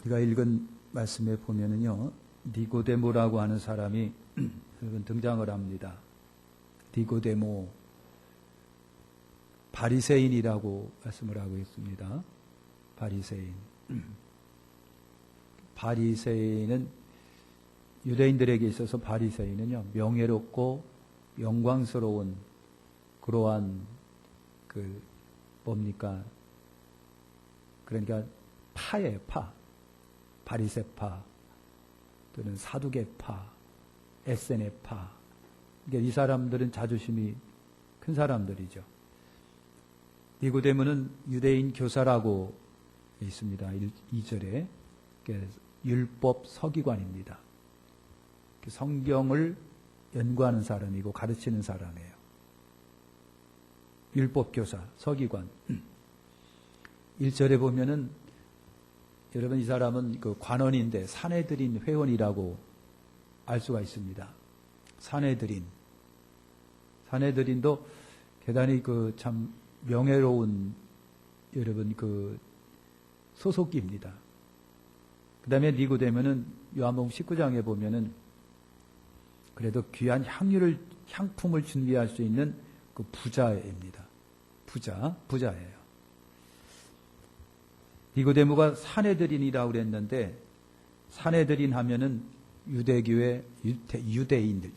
우리가 읽은 말씀에 보면은요, 니고데모라고 하는 사람이 여러분 등장을 합니다. 니고데모, 바리새인이라고 말씀을 하고 있습니다. 바리새인. 바리새인은 유대인들에게 있어서 바리새인은요, 명예롭고 영광스러운 그러한 뭡니까? 그러니까 파예요, 파. 바리새파 또는 사두개파, 에세네파. 그러니까 이 사람들은 자존심이 큰 사람들이죠. 니고데모는 유대인 교사라고 있습니다. 2절에 율법 서기관입니다. 성경을 연구하는 사람이고 가르치는 사람이에요. 율법 교사, 서기관. 1절에 보면은 여러분 이 사람은 그 관원인데 산헤드린 회원이라고 알 수가 있습니다. 산헤드린도 대단히 참 명예로운 여러분 소속기입니다. 그 다음에 니고데모는 요한복음 19장에 보면은 그래도 귀한 향품을 준비할 수 있는 그 부자입니다. 부자예요. 니고데모가 산헤드린이라고 그랬는데, 산헤드린 하면은 유대교의 유대인들,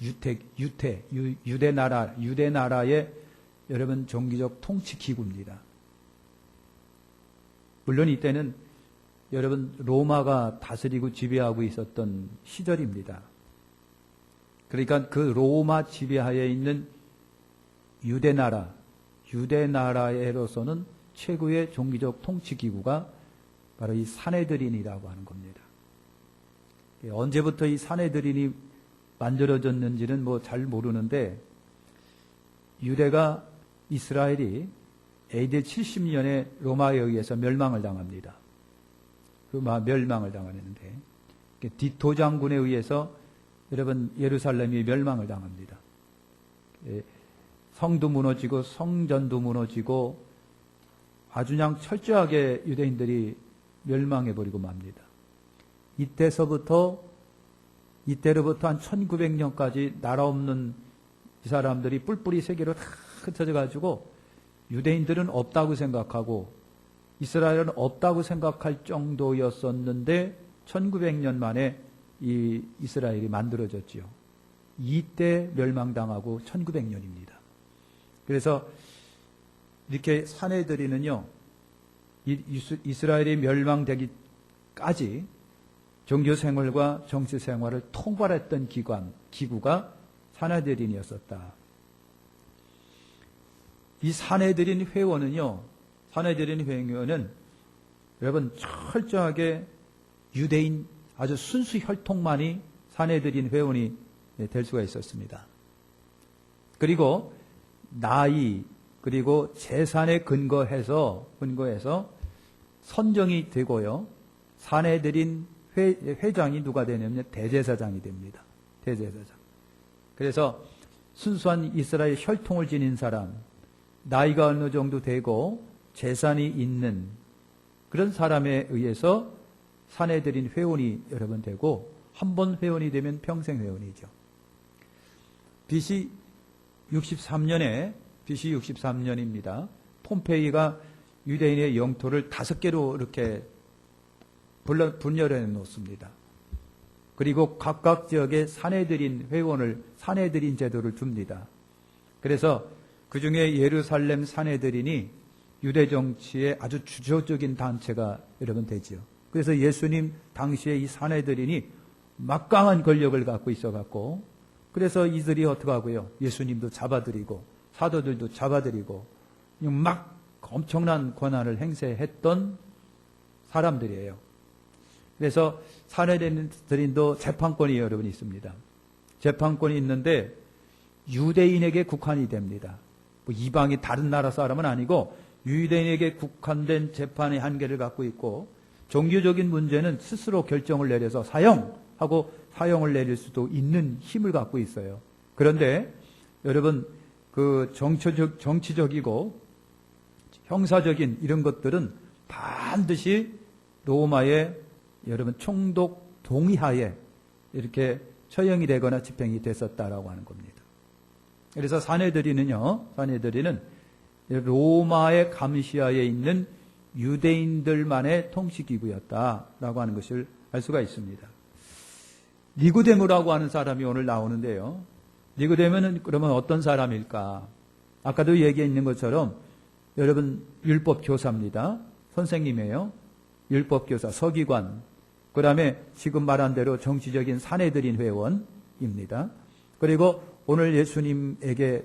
유대나라의 여러분 종교적 통치 기구입니다. 물론 이때는 여러분 로마가 다스리고 지배하고 있었던 시절입니다. 그러니까 그 로마 지배하에 있는 유대나라에로서는 최고의 종교적 통치 기구가 바로 이 산헤드린이라고 하는 겁니다. 언제부터 이 산헤드린이 만들어졌는지는 잘 모르는데, 이스라엘이 AD 70년에 로마에 의해서 멸망을 당합니다. 멸망을 당하는데, 디토 장군에 의해서 여러분 예루살렘이 멸망을 당합니다. 성도 무너지고 성전도 무너지고 아주 그냥 철저하게 유대인들이 멸망해버리고 맙니다. 이때로부터 한 1900년까지 나라 없는 이 사람들이 뿔뿔이 세계로 다 흩어져가지고 유대인들은 없다고 생각하고 이스라엘은 없다고 생각할 정도였었는데 1900년 만에 이 이스라엘이 만들어졌지요. 이때 멸망당하고 1900년입니다. 그래서 이렇게 산헤드린은요, 이스라엘이 멸망되기까지 종교 생활과 정치 생활을 통괄했던 기구가 산헤드린이었었다. 이 산헤드린 회원은 여러분 철저하게 유대인 아주 순수 혈통만이 산헤드린 회원이 될 수가 있었습니다. 그리고 나이 그리고 재산에 근거해서 선정이 되고요. 산헤드린 회장이 누가 되냐면 대제사장이 됩니다. 대제사장. 그래서 순수한 이스라엘 혈통을 지닌 사람, 나이가 어느 정도 되고 재산이 있는 그런 사람에 의해서 산헤드린 회원이 여러분 되고, 한 번 회원이 되면 평생 회원이죠. BC 63년입니다. 폼페이가 유대인의 영토를 5개로 이렇게 분열해 놓습니다. 그리고 각각 지역에 산헤드린 제도를 둡니다. 그래서 그 중에 예루살렘 산헤드린이 유대 정치의 아주 주도적인 단체가 여러분 되지요. 그래서 예수님 당시에 이 산헤드린이 막강한 권력을 갖고 있어갖고, 그래서 이들이 어떻게 하고요? 예수님도 잡아들이고 사도들도 잡아들이고 막 엄청난 권한을 행사했던 사람들이에요. 그래서 산헤드린도 재판권이 여러분 있습니다. 재판권이 있는데 유대인에게 국한이 됩니다. 이방이 다른 나라 사람은 아니고 유대인에게 국한된 재판의 한계를 갖고 있고, 종교적인 문제는 스스로 결정을 내려서 사형을 내릴 수도 있는 힘을 갖고 있어요. 그런데 여러분 정치적이고 형사적인 이런 것들은 반드시 로마의 여러분 총독 동의하에 이렇게 처형이 되거나 집행이 됐었다라고 하는 겁니다. 그래서 사내들이는 로마의 감시하에 있는 유대인들만의 통치기구였다라고 하는 것을 알 수가 있습니다. 니고데모라고 하는 사람이 오늘 나오는데요. 니고데모는 그러면 어떤 사람일까? 아까도 얘기했는 것처럼 여러분 율법 교사입니다. 선생님이에요. 율법 교사, 서기관. 그 다음에 지금 말한 대로 정치적인 사내들인 회원입니다. 그리고 오늘 예수님에게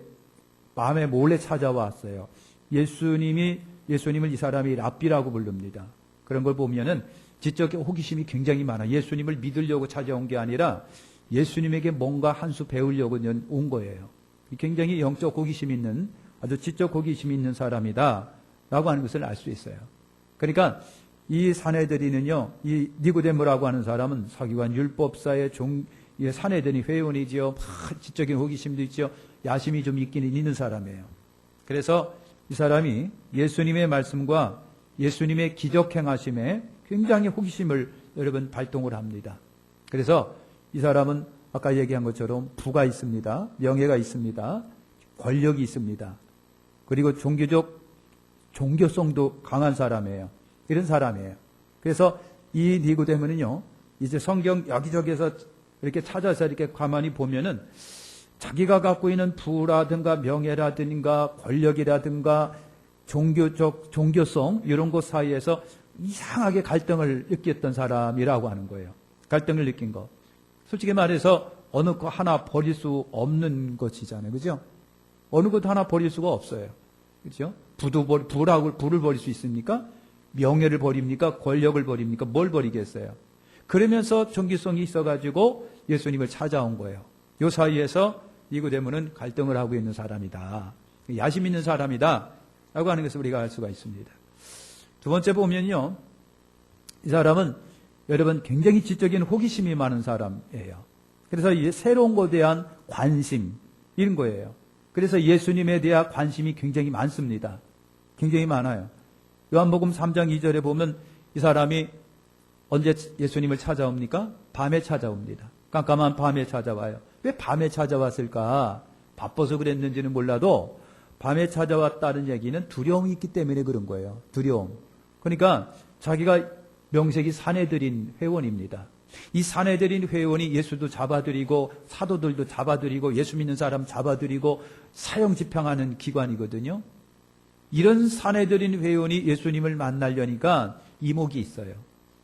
밤에 몰래 찾아왔어요. 예수님을 이 사람이 랍비라고 부릅니다. 그런 걸 보면은 지적 호기심이 굉장히 많아. 예수님을 믿으려고 찾아온 게 아니라 예수님에게 뭔가 한 수 배우려고 온 거예요. 굉장히 영적 호기심 있는, 아주 지적 호기심 있는 사람이다 라고 하는 것을 알 수 있어요. 그러니까 이 사내들이는요, 이 니고데모라고 하는 사람은 서기관 율법사의 사내들이 회원이지요. 지적인 호기심도 있죠. 야심이 좀 있기는 있는 사람이에요. 그래서 이 사람이 예수님의 말씀과 예수님의 기적 행하심에 굉장히 호기심을 여러분 발동을 합니다. 그래서 이 사람은 아까 얘기한 것처럼 부가 있습니다. 명예가 있습니다. 권력이 있습니다. 그리고 종교성도 강한 사람이에요. 이런 사람이에요. 그래서 이 니고데모는요, 이제 성경 여기저기에서 이렇게 찾아서 이렇게 가만히 보면은 자기가 갖고 있는 부라든가 명예라든가 권력이라든가 종교성 이런 것 사이에서 이상하게 갈등을 느꼈던 사람이라고 하는 거예요. 갈등을 느낀 거. 솔직히 말해서 어느 거 하나 버릴 수 없는 것이잖아요. 그죠? 어느 것도 하나 버릴 수가 없어요. 그죠? 부를 버릴 수 있습니까? 명예를 버립니까? 권력을 버립니까? 뭘 버리겠어요? 그러면서 종교성이 있어가지고 예수님을 찾아온 거예요. 이 사이에서 니고데모는 갈등을 하고 있는 사람이다. 야심 있는 사람이다. 라고 하는 것을 우리가 알 수가 있습니다. 두 번째 보면요. 이 사람은 여러분 굉장히 지적인 호기심이 많은 사람이에요. 그래서 이 새로운 것에 대한 관심, 이런 거예요. 그래서 예수님에 대한 관심이 굉장히 많습니다. 굉장히 많아요. 요한복음 3장 2절에 보면 이 사람이 언제 예수님을 찾아옵니까? 밤에 찾아옵니다. 깜깜한 밤에 찾아와요. 왜 밤에 찾아왔을까? 바빠서 그랬는지는 몰라도 밤에 찾아왔다는 얘기는 두려움이 있기 때문에 그런 거예요. 두려움. 그러니까 자기가 명색이 사내들인 회원입니다. 이 사내들인 회원이 예수도 잡아들이고 사도들도 잡아들이고 예수 믿는 사람 잡아들이고 사형 집행하는 기관이거든요. 이런 사내들인 회원이 예수님을 만나려니까 이목이 있어요.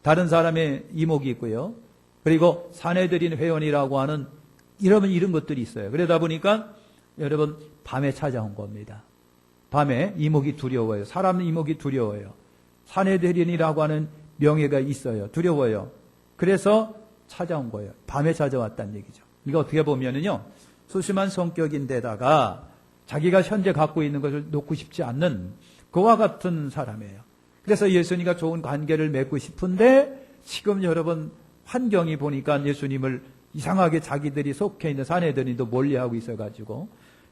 다른 사람의 이목이 있고요. 그리고 사내들인 회원이라고 하는 이런 것들이 있어요. 그러다 보니까 여러분 밤에 찾아온 겁니다. 밤에 이목이 두려워요. 사람 이목이 두려워요. 사내들인이라고 하는 명예가 있어요. 두려워요. 그래서 찾아온 거예요. 밤에 찾아왔다는 얘기죠. 이거 어떻게 보면은요, 소심한 성격인데다가 자기가 현재 갖고 있는 것을 놓고 싶지 않는 그와 같은 사람이에요. 그래서 예수님과 좋은 관계를 맺고 싶은데 지금 여러분 환경이 보니까 예수님을 이상하게 자기들이 속해 있는 사내들이도 멀리하고 있어가지고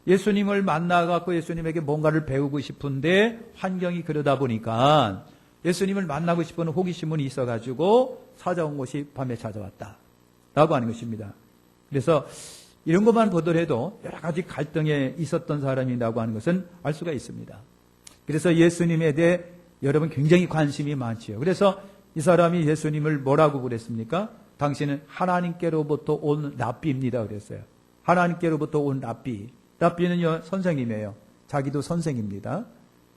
예수님을 만나갖고 예수님에게 뭔가를 배우고 싶은데 환경이 그러다 보니까 예수님을 만나고 싶은 호기심은 있어가지고 찾아온 곳이 밤에 찾아왔다 라고 하는 것입니다. 그래서 이런 것만 보더라도 여러 가지 갈등에 있었던 사람이라고 하는 것은 알 수가 있습니다. 그래서 예수님에 대해 여러분 굉장히 관심이 많지요. 그래서 이 사람이 예수님을 뭐라고 그랬습니까? 당신은 하나님께로부터 온 랍비입니다 그랬어요. 하나님께로부터 온 랍비. 랍비는요 선생님이에요. 자기도 선생입니다.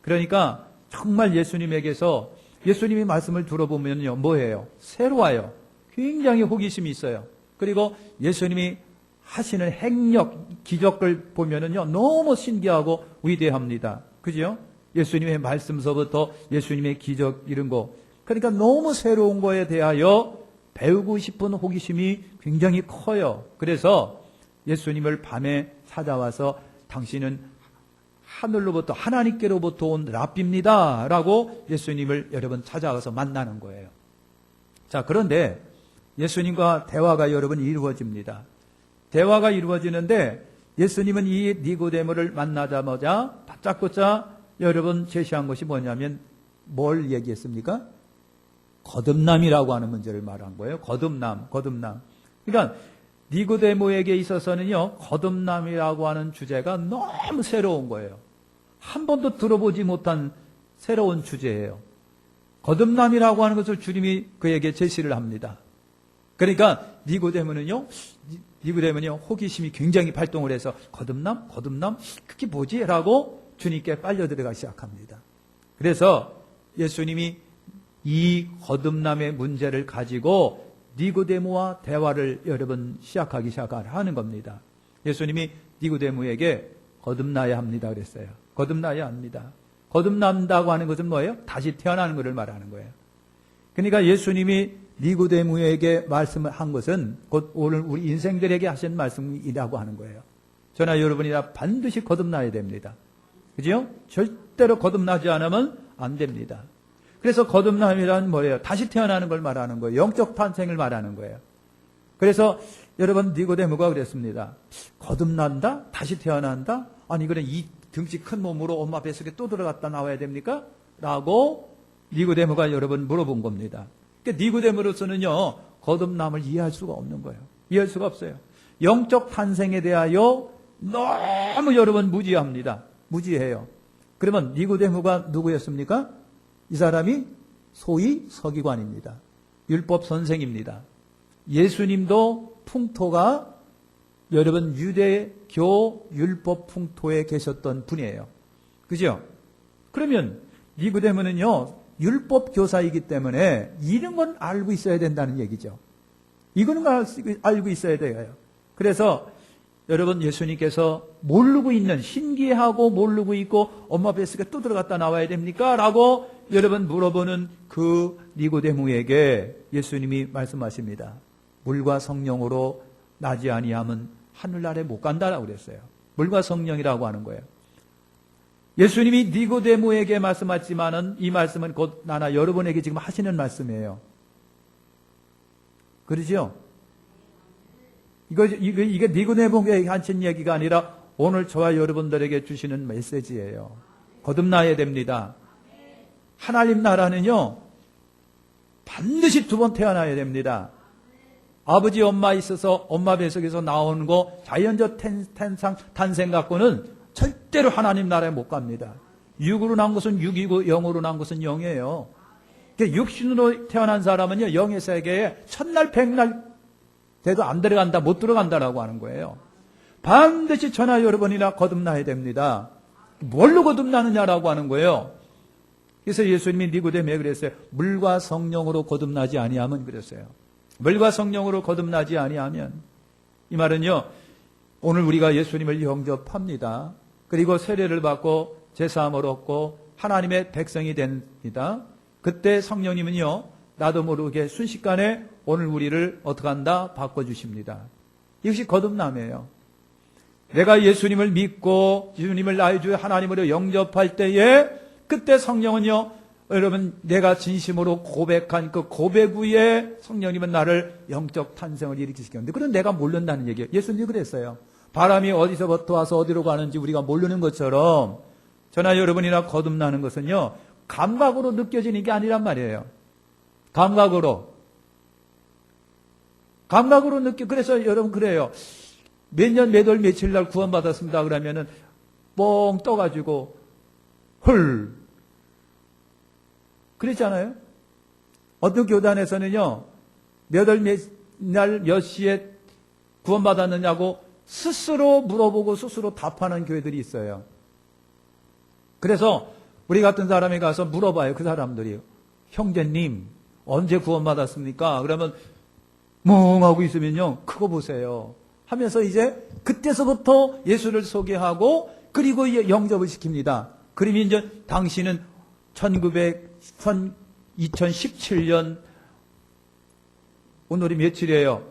그러니까 정말 예수님에게서 예수님의 말씀을 들어보면요 뭐예요? 새로워요. 굉장히 호기심이 있어요. 그리고 예수님이 하시는 행력, 기적을 보면은요 너무 신기하고 위대합니다. 그죠? 예수님의 말씀서부터 예수님의 기적 이런 거. 그러니까 너무 새로운 거에 대하여 배우고 싶은 호기심이 굉장히 커요. 그래서 예수님을 밤에 찾아와서 당신은 하늘로부터 하나님께로부터 온 랍비입니다 라고 예수님을 여러분 찾아와서 만나는 거예요. 자, 그런데 예수님과 대화가 여러분 이루어집니다. 대화가 이루어지는데 예수님은 이 니고데모를 만나자마자 다짜고짜 여러분 제시한 것이 뭐냐면 뭘 얘기했습니까? 거듭남이라고 하는 문제를 말한 거예요. 거듭남. 그러니까 니고데모에게 있어서는요, 거듭남이라고 하는 주제가 너무 새로운 거예요. 한 번도 들어보지 못한 새로운 주제예요. 거듭남이라고 하는 것을 주님이 그에게 제시를 합니다. 그러니까 니고데모는요, 호기심이 굉장히 발동을 해서 거듭남? 그게 뭐지? 라고 주님께 빨려 들어가기 시작합니다. 그래서 예수님이 이 거듭남의 문제를 가지고 니고데모와 대화를 여러분 시작하는 겁니다. 예수님이 니고데모에게 거듭나야 합니다 그랬어요. 거듭나야 합니다. 거듭난다고 하는 것은 뭐예요? 다시 태어나는 것을 말하는 거예요. 그러니까 예수님이 니고데모에게 말씀을 한 것은 곧 오늘 우리 인생들에게 하신 말씀이라고 하는 거예요. 저나 여러분이나 반드시 거듭나야 됩니다. 그죠? 절대로 거듭나지 않으면 안 됩니다. 그래서 거듭남이란 뭐예요? 다시 태어나는 걸 말하는 거예요. 영적 탄생을 말하는 거예요. 그래서 여러분 니고데모가 그랬습니다. 거듭난다? 다시 태어난다? 아니 그래 이 등치 큰 몸으로 엄마 뱃속에 또 들어갔다 나와야 됩니까? 라고 니고데모가 여러분 물어본 겁니다. 그러니까 니고데모로서는요, 거듭남을 이해할 수가 없는 거예요. 이해할 수가 없어요. 영적 탄생에 대하여 너무 여러분 무지합니다. 무지해요. 그러면 니고데모가 누구였습니까? 이 사람이 소위 서기관입니다. 율법 선생입니다. 예수님도 풍토가 여러분 유대교 율법 풍토에 계셨던 분이에요. 그죠? 그러면 니고데모는요, 율법 교사이기 때문에 이런 건 알고 있어야 된다는 얘기죠. 이거는 알고 있어야 돼요. 그래서 여러분 예수님께서 모르고 있는, 신기하고 모르고 있고 엄마 뱃속에 또 들어갔다 나와야 됩니까? 라고 여러분 물어보는 그 니고데모에게 예수님이 말씀하십니다. 물과 성령으로 나지 아니하면 하늘나라에 못 간다라고 그랬어요. 물과 성령이라고 하는 거예요. 예수님이 니고데모에게 말씀하지만은 이 말씀은 곧 나나 여러분에게 지금 하시는 말씀이에요. 그러죠? 이게 니고데모에게 하신 얘기가 아니라 오늘 저와 여러분들에게 주시는 메시지예요. 거듭나야 됩니다. 하나님 나라는요, 반드시 두 번 태어나야 됩니다. 아버지 엄마 있어서 엄마 뱃속에서 나오는 거 자연적 탄생 갖고는 절대로 하나님 나라에 못 갑니다. 육으로 난 것은 육이고 영으로 난 것은 영이에요. 육신으로 태어난 사람은요, 영의 세계에 천날 백날 돼도 안 들어간다, 못 들어간다라고 하는 거예요. 반드시 저나 여러분이나 거듭나야 됩니다. 뭘로 거듭나느냐라고 하는 거예요. 그래서 예수님이 니고데모에 그랬어요. 물과 성령으로 거듭나지 아니하면 그랬어요. 물과 성령으로 거듭나지 아니하면, 이 말은요, 오늘 우리가 예수님을 영접합니다. 그리고 세례를 받고 제사함을 얻고 하나님의 백성이 됩니다. 그때 성령님은요, 나도 모르게 순식간에 오늘 우리를 어떻게 한다? 바꿔주십니다. 이것이 거듭남이에요. 내가 예수님을 믿고 예수님을 나의 주 하나님으로 영접할 때에 그때 성령은요, 여러분 내가 진심으로 고백한 그 고백 후에 성령님은 나를 영적 탄생을 일으키시겠는데, 그건 내가 모른다는 얘기예요. 예수님이 그랬어요. 바람이 어디서부터 와서 어디로 가는지 우리가 모르는 것처럼 저나 여러분이나 거듭나는 것은요, 감각으로 느껴지는 게 아니란 말이에요. 감각으로 그래서 여러분 그래요. 몇 년 몇 월 며칠 날 구원받았습니다 그러면은 뻥 떠가지고 헐 그랬잖아요. 어떤 교단에서는요, 몇 월 몇 날 몇 시에 구원받았느냐고 스스로 물어보고 스스로 답하는 교회들이 있어요. 그래서 우리 같은 사람이 가서 물어봐요. 그 사람들이, 형제님 언제 구원받았습니까? 그러면 멍하고 있으면요, 그거 보세요 하면서 이제 그때서부터 예수를 소개하고 그리고 영접을 시킵니다. 그러면 이제 당신은 2017년 오늘이 며칠이에요?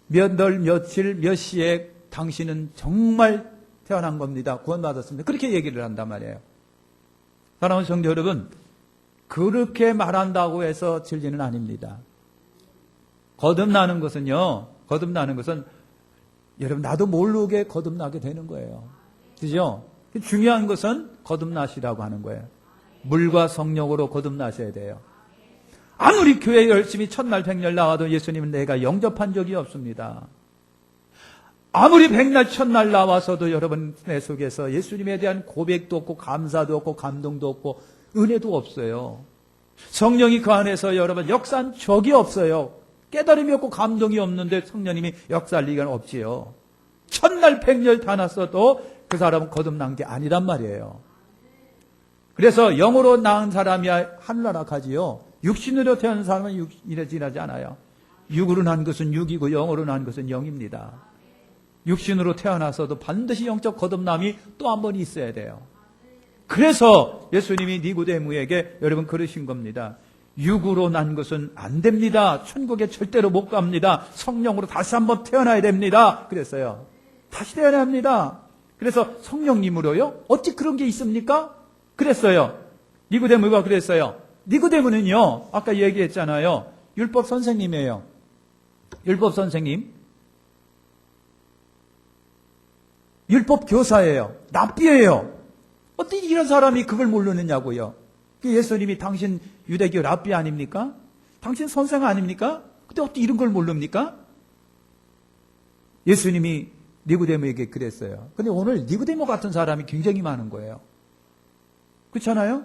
몇 월 며칠 몇 시에 당신은 정말 태어난 겁니다. 구원받았습니다. 그렇게 얘기를 한단 말이에요. 사랑하는 성도 여러분, 그렇게 말한다고 해서 진리는 아닙니다. 거듭나는 것은 여러분 나도 모르게 거듭나게 되는 거예요. 그죠? 중요한 것은 거듭나시라고 하는 거예요. 물과 성령으로 거듭나셔야 돼요. 아무리 교회 열심히 천날 백날 나와도 예수님은 내가 영접한 적이 없습니다. 아무리 백날 천날 나와서도 여러분 내 속에서 예수님에 대한 고백도 없고 감사도 없고 감동도 없고 은혜도 없어요. 성령이 그 안에서 여러분 역사한 적이 없어요. 깨달음이 없고 감동이 없는데 성령님이 역사할 리가 없지요. 천날 백날 다 났어도 그 사람은 거듭난 게 아니란 말이에요. 그래서 영으로 낳은 사람이야 하늘나라 가지요. 육신으로 태어난 사람은 육신에 지나지 않아요. 육으로 난 것은 육이고 영으로 난 것은 영입니다. 육신으로 태어나서도 반드시 영적 거듭남이 또 한 번 있어야 돼요. 그래서 예수님이 니고데모에게 여러분 그러신 겁니다. 육으로 난 것은 안 됩니다. 천국에 절대로 못 갑니다. 성령으로 다시 한번 태어나야 됩니다. 그랬어요. 다시 태어나야 합니다. 그래서 성령님으로요? 어찌 그런 게 있습니까? 그랬어요. 니고데모가 그랬어요. 니고데모는요, 아까 얘기했잖아요. 율법 선생님이에요. 율법 선생님. 율법 교사예요. 랍비예요. 어떻게 이런 사람이 그걸 모르느냐고요. 예수님이 당신 유대교 랍비 아닙니까? 당신 선생 아닙니까? 근데 어떻게 이런 걸 모릅니까? 예수님이 니고데모에게 그랬어요. 근데 오늘 니고데모 같은 사람이 굉장히 많은 거예요. 그렇잖아요?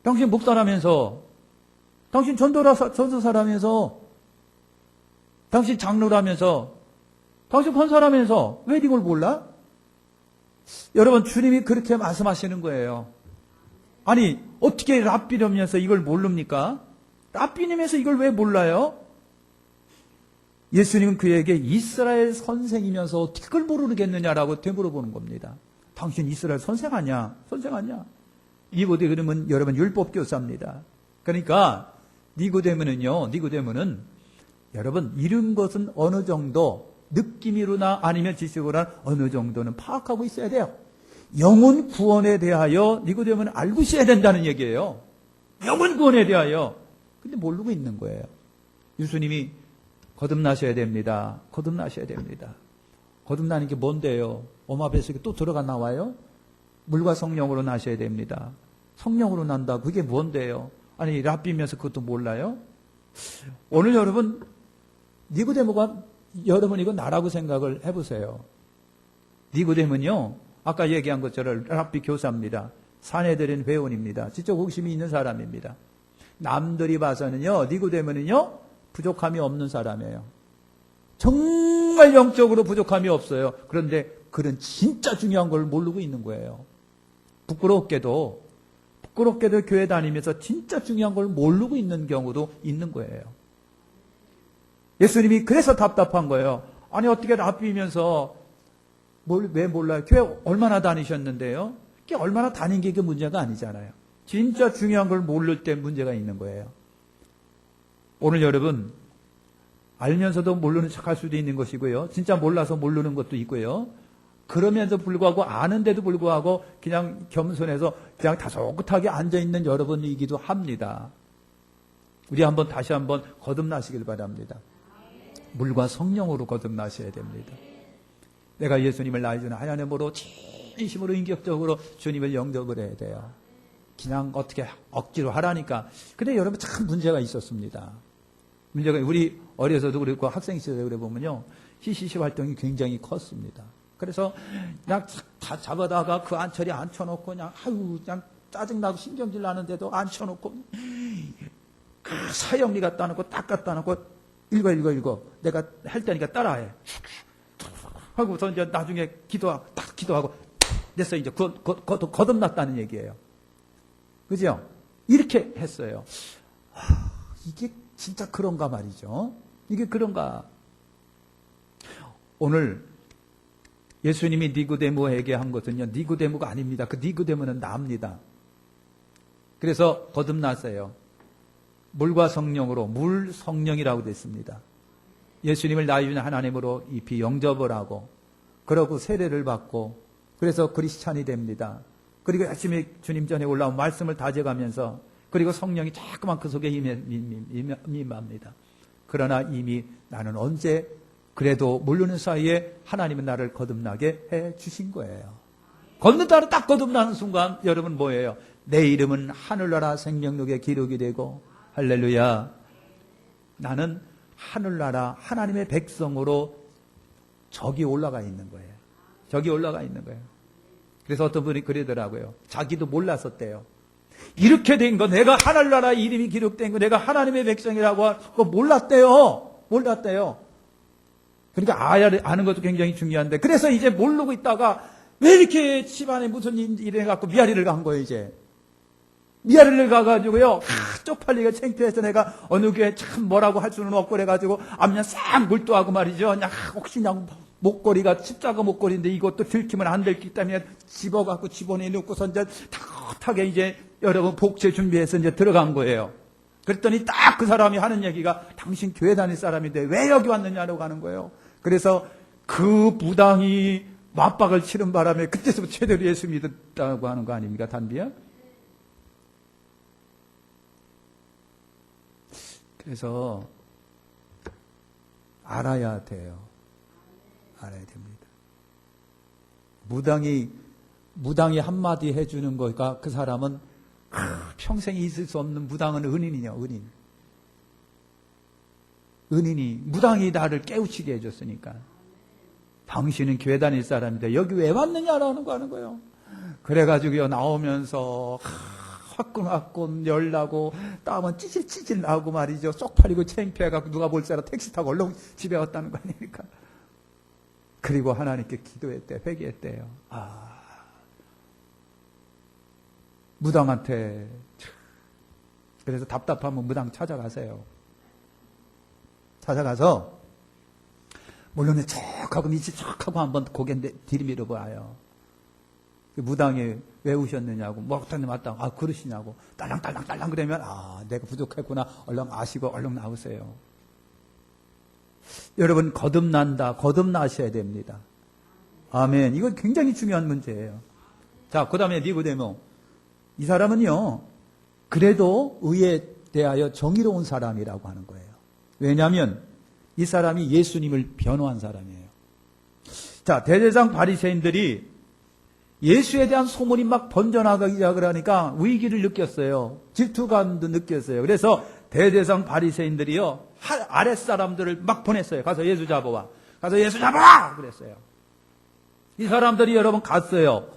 당신 목사라면서, 당신 전도사라면서, 당신 장로라면서, 당신 권사라면서 왜 이걸 몰라? 여러분, 주님이 그렇게 말씀하시는 거예요. 아니, 어떻게 랍비라면서 이걸 모릅니까? 랍비님에서 이걸 왜 몰라요? 예수님은 그에게 이스라엘 선생이면서 어떻게 그걸 모르겠느냐라고 되물어보는 겁니다. 당신 이스라엘 선생 아니야? 선생 아니야? 니고데모는 여러분 율법 교사입니다. 그러니까 니고데모는 여러분 이런 것은 어느 정도 느낌이로나 아니면 지식으로나 어느 정도는 파악하고 있어야 돼요. 영혼 구원에 대하여 니고데모는 알고 있어야 된다는 얘기예요. 영혼 구원에 대하여. 근데 모르고 있는 거예요. 예수님이 거듭나셔야 됩니다. 거듭나셔야 됩니다. 거듭나는 게 뭔데요? 엄마 뱃속에 또 들어가 나와요? 물과 성령으로 나셔야 됩니다. 성령으로 난다. 그게 뭔데요? 아니 랍비면서 그것도 몰라요? 오늘 여러분 니고데모가 여러분 이거 나라고 생각을 해보세요. 니고데모는요 아까 얘기한 것처럼 랍비 교사입니다. 사내들인 회원입니다. 지적 호기심이 있는 사람입니다. 남들이 봐서는요 니고데모는요 부족함이 없는 사람이에요. 정말 영적으로 부족함이 없어요. 그런데 그런 진짜 중요한 걸 모르고 있는 거예요. 부끄럽게도 교회 다니면서 진짜 중요한 걸 모르고 있는 경우도 있는 거예요. 예수님이 그래서 답답한 거예요. 아니 어떻게 랍비면서 왜 몰라요? 교회 얼마나 다니셨는데요? 그게 얼마나 다닌 게 문제가 아니잖아요. 진짜 중요한 걸 모를 때 문제가 있는 거예요. 오늘 여러분 알면서도 모르는 척할 수도 있는 것이고요. 진짜 몰라서 모르는 것도 있고요. 그러면서 불구하고 아는데도 불구하고 그냥 겸손해서 그냥 다소곳하게 앉아있는 여러분이기도 합니다. 우리 다시 한번 거듭나시길 바랍니다. 물과 성령으로 거듭나셔야 됩니다. 내가 예수님을 나의 주 하나님으로 진심으로 인격적으로 주님을 영접을 해야 돼요. 그냥 어떻게 억지로 하라니까. 근데 여러분 참 문제가 있었습니다. 문제가 우리 어려서도 그랬고 학생 시절에 그래 보면요. CCC 활동이 굉장히 컸습니다. 그래서 그냥 다 잡아다가 그 안철에 앉혀놓고 그냥 짜증나고 신경질 나는데도 앉혀놓고 그 사형리 갖다 놓고 딱 갖다 놓고 읽어. 내가 할 테니까 따라해. 하고서 이제 나중에 기도하고 됐어 이제 거듭났다는 얘기예요. 그죠? 이렇게 했어요. 이게 진짜 그런가 말이죠. 이게 그런가. 오늘 예수님이 니고데모에게 한 것은요. 니고데모가 아닙니다. 그 니고데모는 나입니다. 그래서 거듭났어요. 물과 성령으로 물 성령이라고 됐습니다. 예수님을 나의 주 하나님으로 입히 영접을 하고 그러고 세례를 받고 그래서 크리스찬이 됩니다. 그리고 열심히 주님 전에 올라온 말씀을 다져가면서 그리고 성령이 자꾸만 그 속에 임합니다. 그러나 이미 나는 언제 그래도 모르는 사이에 하나님은 나를 거듭나게 해 주신 거예요. 걷는다는 딱 거듭나는 순간 여러분 뭐예요? 내 이름은 하늘나라 생명록에 기록이 되고 할렐루야. 나는 하늘나라 하나님의 백성으로 저기 올라가 있는 거예요. 저기 올라가 있는 거예요. 그래서 어떤 분이 그러더라고요. 자기도 몰랐었대요. 이렇게 된 거, 내가 하늘나라 이름이 기록된 거, 내가 하나님의 백성이라고 하고 몰랐대요. 몰랐대요. 그러니까 아는 것도 굉장히 중요한데, 그래서 이제 모르고 있다가 왜 이렇게 집안에 무슨 일이 해갖고 미아리를 간 거예요, 이제. 미아리를 가가지고요, 쪽팔리게 창피해서 내가 어느 교회 참 뭐라고 할 수는 없고 그래가지고, 앞면 싹 물도하고 말이죠. 그냥 혹시 그냥 목걸이가 십자가 목걸이인데 이것도 들키면 안 들기 때문에 집어갖고 집어내놓고서 이제 탁하게 이제 여러분 복제 준비해서 이제 들어간 거예요. 그랬더니 딱 그 사람이 하는 얘기가 당신 교회 다닐 사람인데 왜 여기 왔느냐고 하는 거예요. 그래서 그 무당이 맞박을 치는 바람에 그때서부터 제대로 예수 믿었다고 하는 거 아닙니까, 단비야? 그래서 알아야 돼요. 알아야 됩니다. 무당이 한마디 해주는 거가 그 사람은 평생 있을 수 없는 무당은 은인이요, 은인. 은인이, 무당이 나를 깨우치게 해줬으니까. 당신은 교회 다닐 사람인데 여기 왜 왔느냐라는 거 하는 거예요. 그래가지고요, 나오면서 화끈화끈 열나고 땀은 찌질찌질 나고 말이죠. 쏙 팔리고 창피해갖고 누가 볼 사람 택시 타고 얼른 집에 왔다는 거 아닙니까? 그리고 하나님께 기도했대, 회개했대요. 무당한테. 그래서 답답하면 무당 찾아가세요. 찾아가서 물론 척하고 밑이 척하고 한번 고개 들이밀어 봐요. 무당이 왜 오셨느냐고, 뭐 어떤 데 왔다, 그러시냐고, 딸랑딸랑 그러면, 내가 부족했구나, 얼른 아시고 얼른 나오세요. 여러분, 거듭나셔야 됩니다. 아멘. 이건 굉장히 중요한 문제예요. 자, 그 다음에 니고데모. 이 사람은요, 그래도 의에 대하여 정의로운 사람이라고 하는 거예요. 왜냐하면 이 사람이 예수님을 변호한 사람이에요. 자, 대제사장 바리새인들이 예수에 대한 소문이 막 번져나가기 시작을 하니까 위기를 느꼈어요. 질투감도 느꼈어요. 그래서 대제사장 바리새인들이요, 아랫사람들을 막 보냈어요. 가서 예수 잡아와. 가서 예수 잡아와! 그랬어요. 이 사람들이 여러분 갔어요.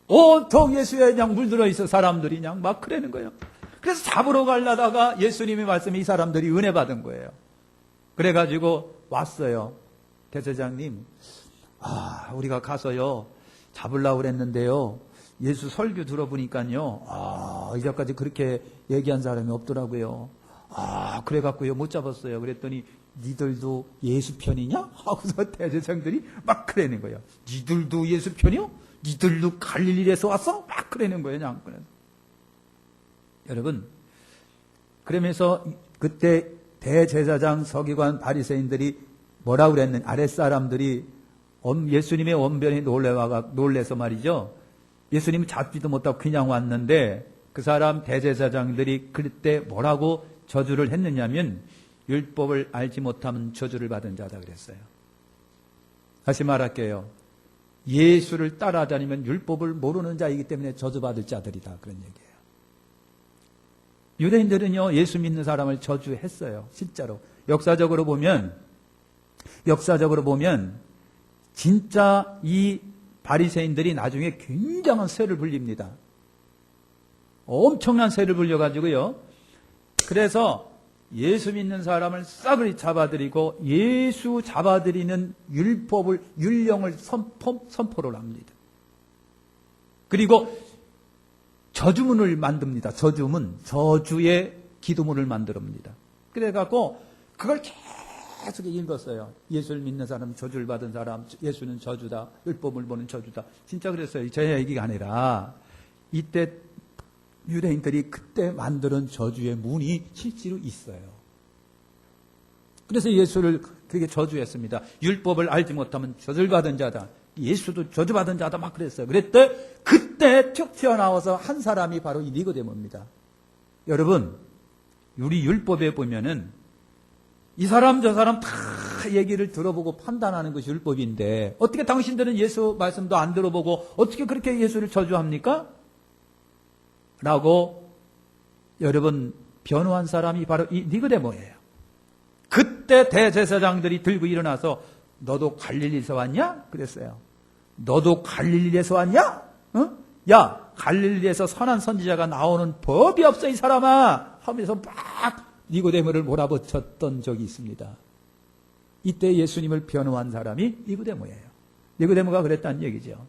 온통 예수에 그냥 물들어 있어 사람들이 그냥 막 그러는 거예요. 그래서 잡으러 가려다가 예수님이 말씀에 이 사람들이 은혜 받은 거예요. 그래가지고 왔어요. 대제사장님, 우리가 가서요, 잡으려고 그랬는데요, 예수 설교 들어보니까요, 이제까지 그렇게 얘기한 사람이 없더라고요. 그래갖고요, 못 잡았어요. 그랬더니, 니들도 예수 편이냐? 하고서 대제사장들이 막 그러는 거예요. 니들도 예수 편이요? 니들도 갈릴리에서 왔어? 막 그러는 거예요, 그냥. 여러분, 그러면서 그때 대제사장, 서기관, 바리새인들이 뭐라고 그랬느냐? 아랫사람들이 예수님의 언변에 놀래서 말이죠. 예수님 잡지도 못하고 그냥 왔는데 그 사람 대제사장들이 그때 뭐라고 저주를 했느냐면 율법을 알지 못하면 저주를 받은 자다 그랬어요. 다시 말할게요. 예수를 따라다니면 율법을 모르는 자이기 때문에 저주받을 자들이다. 그런 얘기예요. 유대인들은요, 예수 믿는 사람을 저주했어요. 실제로. 역사적으로 보면 진짜 이 바리새인들이 나중에 굉장한 세를 불립니다. 엄청난 세를 불려가지고요. 그래서 예수 믿는 사람을 싸그리 잡아들이고 예수 잡아들이는 율령을 선포를 합니다. 그리고 저주문을 만듭니다. 저주의 기도문을 만듭니다. 그래갖고 그걸 계속 읽었어요. 예수를 믿는 사람은 저주를 받은 사람, 예수는 저주다, 율법을 보는 저주다. 진짜 그랬어요. 제 얘기가 아니라 이때 유대인들이 그때 만드는 저주의 문이 실제로 있어요. 그래서 예수를 그렇게 저주했습니다. 율법을 알지 못하면 저주를 받은 자다. 예수도 저주받은 자다 막 그랬어요. 그때 툭 튀어나와서 한 사람이 바로 이 니고데모입니다. 여러분, 우리 율법에 보면은 이 사람 저 사람 다 얘기를 들어보고 판단하는 것이 율법인데 어떻게 당신들은 예수 말씀도 안 들어보고 어떻게 그렇게 예수를 저주합니까? 라고 여러분 변호한 사람이 바로 이 니고데모예요. 그때 대제사장들이 들고 일어나서 너도 갈릴리에서 왔냐? 그랬어요. 너도 갈릴리에서 왔냐? 어? 야, 갈릴리에서 선한 선지자가 나오는 법이 없어 이 사람아 하면서 막 니고데모를 몰아붙였던 적이 있습니다. 이때 예수님을 변호한 사람이 니고데모예요. 니고데모가 그랬다는 얘기죠.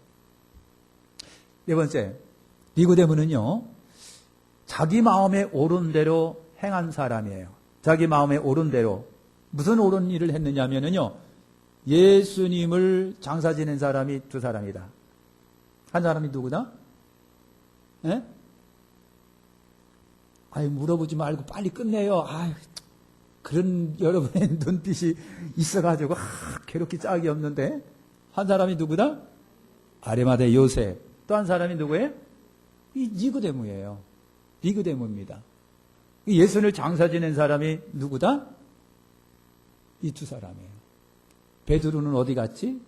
네 번째, 니고데모는요, 자기 마음에 옳은 대로 행한 사람이에요. 자기 마음에 옳은 대로. 무슨 옳은 일을 했느냐면요, 예수님을 장사 지낸 사람이 두 사람이다. 한 사람이 누구다? 예? 아유, 물어보지 말고 빨리 끝내요. 아유, 그런 여러분의 눈빛이 있어가지고, 괴롭기 짝이 없는데. 한 사람이 누구다? 아리마대 요셉. 또 한 사람이 누구예요? 이 니고데모예요. 니고데모입니다. 예수를 장사 지낸 사람이 누구다? 이 두 사람이에요. 베드로는 어디 갔지?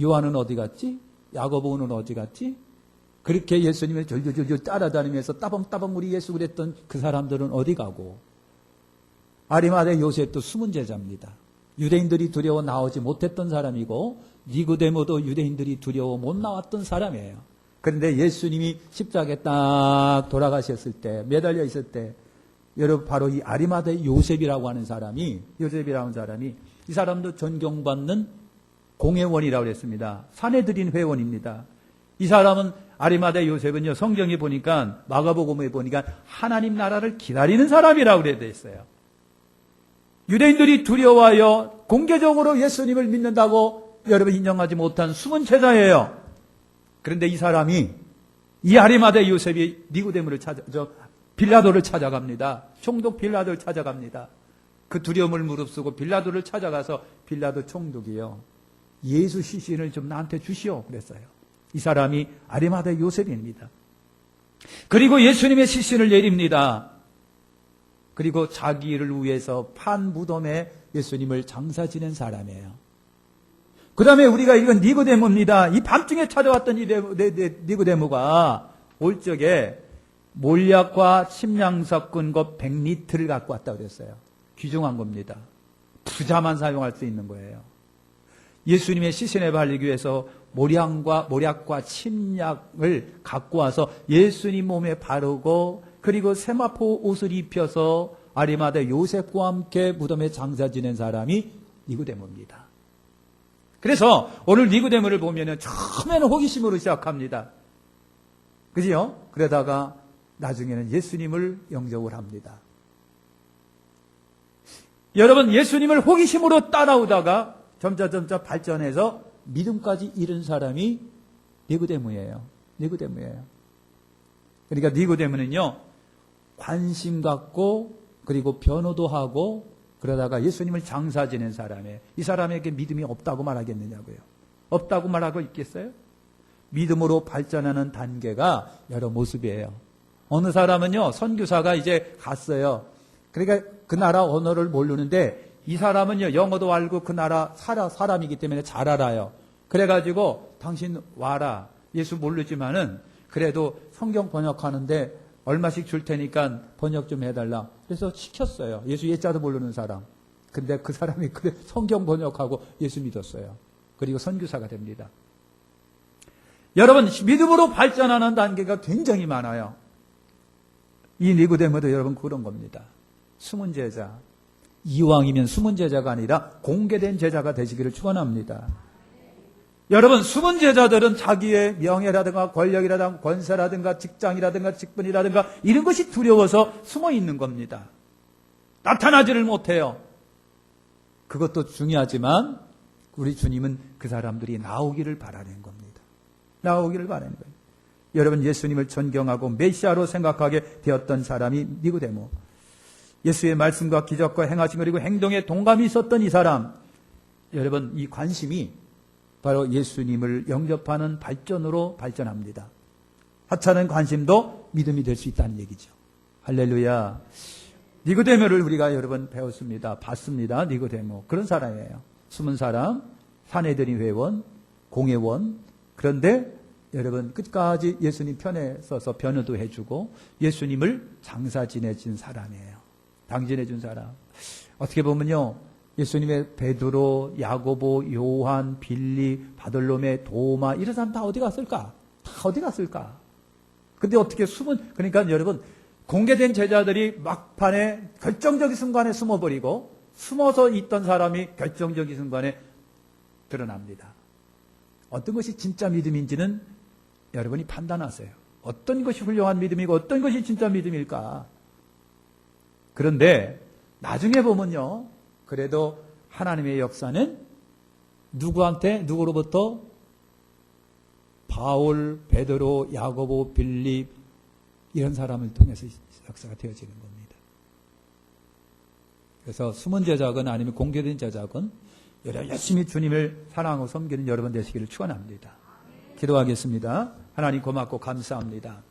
요한은 어디 갔지? 야고보는 어디 갔지? 그렇게 예수님을 졸졸졸 따라다니면서 따봉따봉 우리 예수 그랬던 그 사람들은 어디 가고? 아리마대 요셉도 숨은 제자입니다. 유대인들이 두려워 나오지 못했던 사람이고 니고데모도 유대인들이 두려워 못 나왔던 사람이에요. 그런데 예수님이 십자가에 딱 돌아가셨을 때, 매달려 있을 때, 여러분 바로 이 아리마대 요셉이라고 하는 사람이, 이 사람도 존경받는 공회원이라고 그랬습니다. 사내들인 회원입니다. 이 사람은 아리마대 요셉은요, 성경에 보니까, 마가복음에 보니까 하나님 나라를 기다리는 사람이라고 그래 돼 있어요. 유대인들이 두려워하여 공개적으로 예수님을 믿는다고 여러분 인정하지 못한 숨은 제자예요. 그런데 이 사람이, 이 아리마대 요셉이 니고데모를 빌라도를 찾아갑니다. 총독 빌라도를 찾아갑니다. 그 두려움을 무릅쓰고 빌라도를 찾아가서 빌라도 총독이요, 예수 시신을 좀 나한테 주시오 그랬어요. 이 사람이 아리마대 요셉입니다. 그리고 예수님의 시신을 내립니다. 그리고 자기를 위해서 판 무덤에 예수님을 장사 지낸 사람이에요. 그 다음에 우리가 이건 니고데모입니다. 이 밤중에 찾아왔던 이 니고데모가 올 적에 몰약과 침량석근거 100리터를 갖고 왔다고 그랬어요. 귀중한 겁니다. 부자만 사용할 수 있는 거예요. 예수님의 시신에 바르기 위해서 몰약과 침약을 갖고 와서 예수님 몸에 바르고, 그리고 세마포 옷을 입혀서 아리마대 요셉과 함께 무덤에 장사 지낸 사람이 니고데모입니다. 그래서 오늘 니고데모를 보면은 처음에는 호기심으로 시작합니다. 그지요? 그러다가 나중에는 예수님을 영접을 합니다. 여러분, 예수님을 호기심으로 따라오다가 점차 발전해서 믿음까지 이른 사람이 니고데모예요. 그러니까 니고데모는요, 관심 갖고 그리고 변호도 하고 그러다가 예수님을 장사 지낸 사람이에요. 이 사람에게 믿음이 없다고 말하겠느냐고요. 없다고 말하고 있겠어요? 믿음으로 발전하는 단계가 여러 모습이에요. 어느 사람은요, 선교사가 이제 갔어요. 그러니까 그 나라 언어를 모르는데 이 사람은요, 영어도 알고 그 나라 사람이기 때문에 잘 알아요. 그래가지고 당신 와라. 예수 모르지만은 그래도 성경 번역하는데 얼마씩 줄 테니까 번역 좀 해달라. 그래서 시켰어요. 예수 예자도 모르는 사람. 근데 그 사람이 그래 성경 번역하고 예수 믿었어요. 그리고 선교사가 됩니다. 여러분, 믿음으로 발전하는 단계가 굉장히 많아요. 이 니고데모도 여러분 그런 겁니다. 숨은 제자. 이왕이면 숨은 제자가 아니라 공개된 제자가 되시기를 축원합니다. 여러분, 숨은 제자들은 자기의 명예라든가 권력이라든가 권세라든가 직장이라든가 직분이라든가 이런 것이 두려워서 숨어 있는 겁니다. 나타나지를 못해요. 그것도 중요하지만 우리 주님은 그 사람들이 나오기를 바라는 겁니다. 나오기를 바라는 거예요. 여러분, 예수님을 존경하고 메시아로 생각하게 되었던 사람이 니고데모. 예수의 말씀과 기적과 행하신 그리고 행동에 동감이 있었던 이 사람. 여러분, 이 관심이 바로 예수님을 영접하는 발전으로 발전합니다. 하찮은 관심도 믿음이 될 수 있다는 얘기죠. 할렐루야. 니고데모를 우리가 여러분 배웠습니다. 봤습니다. 니고데모. 그런 사람이에요. 숨은 사람, 사내들인 회원, 공회원. 그런데 여러분 끝까지 예수님 편에 서서 변호도 해주고 예수님을 장사 지내준 사람이에요. 당진해준 사람. 어떻게 보면요, 예수님의 베드로, 야고보, 요한, 빌리, 바돌로메, 도마 이런 사람 다 어디 갔을까? 다 어디 갔을까? 근데 어떻게 그러니까 여러분 공개된 제자들이 막판에 결정적인 순간에 숨어버리고 숨어서 있던 사람이 결정적인 순간에 드러납니다. 어떤 것이 진짜 믿음인지는 여러분이 판단하세요. 어떤 것이 훌륭한 믿음이고 어떤 것이 진짜 믿음일까? 그런데 나중에 보면요, 그래도 하나님의 역사는 누구로부터? 바울, 베드로, 야고보, 빌립 이런 사람을 통해서 역사가 되어지는 겁니다. 그래서 숨은 제자건 아니면 공개된 제자건 열심히 주님을 사랑하고 섬기는 여러분 되시기를 축원합니다. 기도하겠습니다. 하나님 고맙고 감사합니다.